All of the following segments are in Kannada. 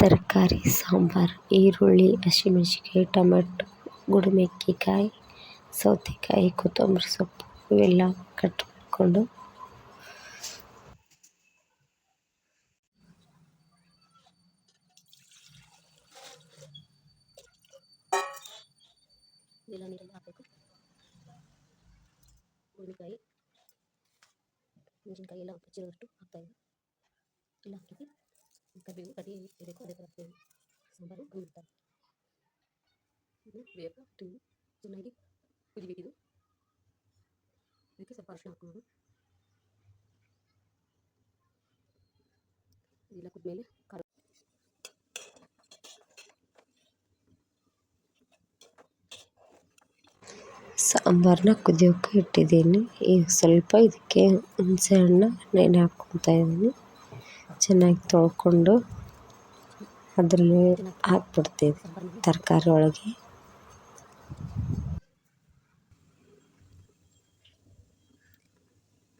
ತರಕಾರಿ ಸಾಂಬಾರು ಈರುಳ್ಳಿ, ಹಸಿಮೆಣಸಿನ್ಕಾಯಿ, ಟೊಮೆಟೊ, ಗುಡುಮೆಣಸಿನ್ಕಾಯಿ, ಸೌತೆಕಾಯಿ, ಕೊತ್ತಂಬರಿ ಸೊಪ್ಪು ಇವೆಲ್ಲ ಕಟ್ ಮಾಡಿಕೊಂಡು ಎಲ್ಲ ನೀರಲ್ಲಿ ಹಾಕಬೇಕು. ಹುರುಳಿಕಾಯಿ, ಮೆಣಸಿನ್ಕಾಯಿ ಎಲ್ಲ ಹಚ್ಚಿರೋದಷ್ಟು ಹಾಕ್ತಾಯಿದ್ದೆ. ಎಲ್ಲ ಹಾಕಿದ್ವಿ. ಕರಿಬೇವು ಕಟಿ ಇರಬೇಕು, ಅದೇ ಥರ ಹಾಕ್ತೇವೆ. ಸಾಂಬಾರು ಕುದಿತಾರೆ. ಇದು ಬೇಯಕ್ಕೆ ಚೆನ್ನಾಗಿ ಕುದಿಬೇಕಿದು. ಅದಕ್ಕೆ ಸ್ವಲ್ಪ ಅರಿಶಿನ ಹಾಕೋದು. ಇದೆಲ್ಲ ಕುದ್ಮೇಲೆ ಖಾರ ಸಾಂಬಾರನ್ನ ಕುದಿಯೋಕ್ಕೆ ಇಟ್ಟಿದ್ದೀನಿ. ಈಗ ಸ್ವಲ್ಪ ಇದಕ್ಕೆ ಹುಣಸೆ ಹಣ್ಣು ನೆನೆ ಹಾಕ್ಕೊತಾ ಇದ್ದೀನಿ. ಚೆನ್ನಾಗಿ ತೊಳ್ಕೊಂಡು ಅದರಲ್ಲಿ ಹಾಕ್ಬಿಡ್ತೀವಿ ತರಕಾರಿ ಒಳಗೆ.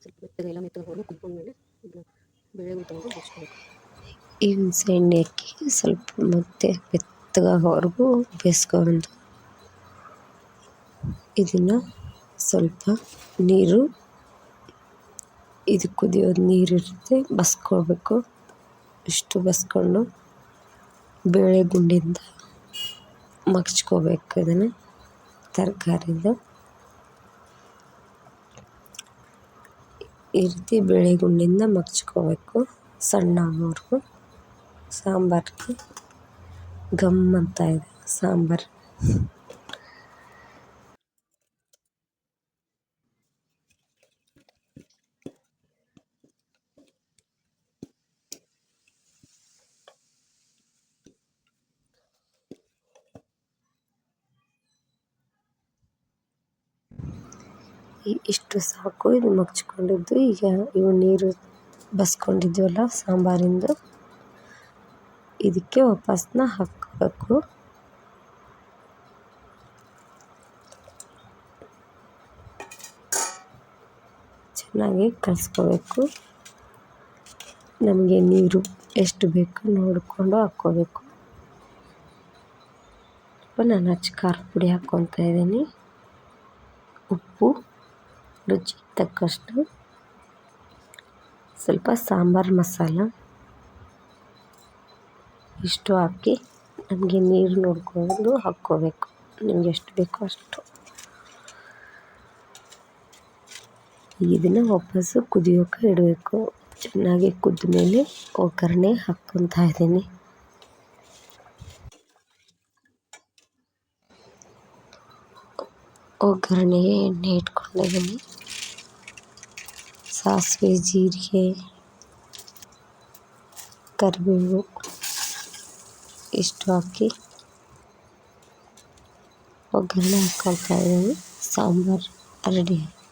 ಸ್ವಲ್ಪ ಮೆತ್ತಗೆ ಹೋಗಿ ಕುದ್ಕೊಂಡ್ಮೇಲೆ ಇದನ್ನ ಬೇಳೆಗಳು ತೊಗೊಂಡು ಬೇಯಿಸ್ಕೋಬೇಕು. ಈ ಹುಣಸೆ ಹಣ್ಣು ಹಾಕಿ ಸ್ವಲ್ಪ ಮತ್ತೆ ಮೆತ್ತಗಾಗೋವರೆಗೂ ಬೇಯಿಸ್ಕೊಂಡು ಇದನ್ನು ಸ್ವಲ್ಪ ನೀರು, ಇದು ಕುದಿಯೋದು ನೀರಿರುತ್ತೆ, ಬಸ್ಕೊಳ್ಬೇಕು. ಇಷ್ಟು ಬಸ್ಕೊಂಡು ಬೇಳೆ ಗುಂಡಿಂದ ಮಗ್ಚ್ಕೋಬೇಕು. ಇದನ್ನು ತರಕಾರಿಯಿಂದ ಈ ರೀತಿ ಬೇಳೆ ಗುಂಡಿಂದ ಮಗ್ಚ್ಕೋಬೇಕು ಸಣ್ಣ ಆಗೋವರೆಗೂ. ಸಾಂಬಾರಿಗೆ ಘಮ್ ಅಂತ ಇದೆ ಸಾಂಬಾರು. ಇಷ್ಟು ಸಾಕು ಇದು ಮಗ್ಚ್ಕೊಂಡಿದ್ದು. ಈಗ ಇವು ನೀರು ಬಸ್ಕೊಂಡಿದ್ವಲ್ಲ ಸಾಂಬಾರಿಂದು, ಇದಕ್ಕೆ ವಾಪಸ್ನ ಹಾಕಬೇಕು. ಚೆನ್ನಾಗಿ ಕಲಿಸ್ಕೋಬೇಕು. ನಮಗೆ ನೀರು ಎಷ್ಟು ಬೇಕು ನೋಡಿಕೊಂಡು ಹಾಕ್ಕೋಬೇಕು. ನಾನು ಖಾರದ ಪುಡಿ ಹಾಕ್ಕೊತಾ ಇದ್ದೀನಿ. ಉಪ್ಪು ರುಚಿಗೆ ತಕ್ಕಷ್ಟು, ಸ್ವಲ್ಪ ಸಾಂಬಾರು ಮಸಾಲ ಇಷ್ಟು ಹಾಕಿ ನಮಗೆ ನೀರು ನೋಡಿಕೊಂಡು ಹಾಕ್ಕೋಬೇಕು. ನಿಮ್ಗೆ ಎಷ್ಟು ಬೇಕೋ ಅಷ್ಟು. ಇದನ್ನು ವಾಪಸ್ಸು ಕುದಿಯೋಕೆ ಇಡಬೇಕು. ಚೆನ್ನಾಗಿ ಕುದ್ದ ಮೇಲೆ ಒಗ್ಗರಣೆ ಹಾಕ್ಕೊತಾ ಇದ್ದೀನಿ. ಒಗ್ಗರಣೆಗೆ ಎಣ್ಣೆ ಇಟ್ಕೊಂಡಿದ್ದೀನಿ. ಸಾಸಿವೆ, ಜೀರಿಗೆ, ಕರಿಬೇವು ಇಷ್ಟು ಹಾಕಿ ಒಗ್ಗರಣೆ ಹಾಕ್ಕೊತಾ ಇದ್ದೀನಿ. ಸಾಂಬಾರು ರೆಡಿ ಆಯಿತು.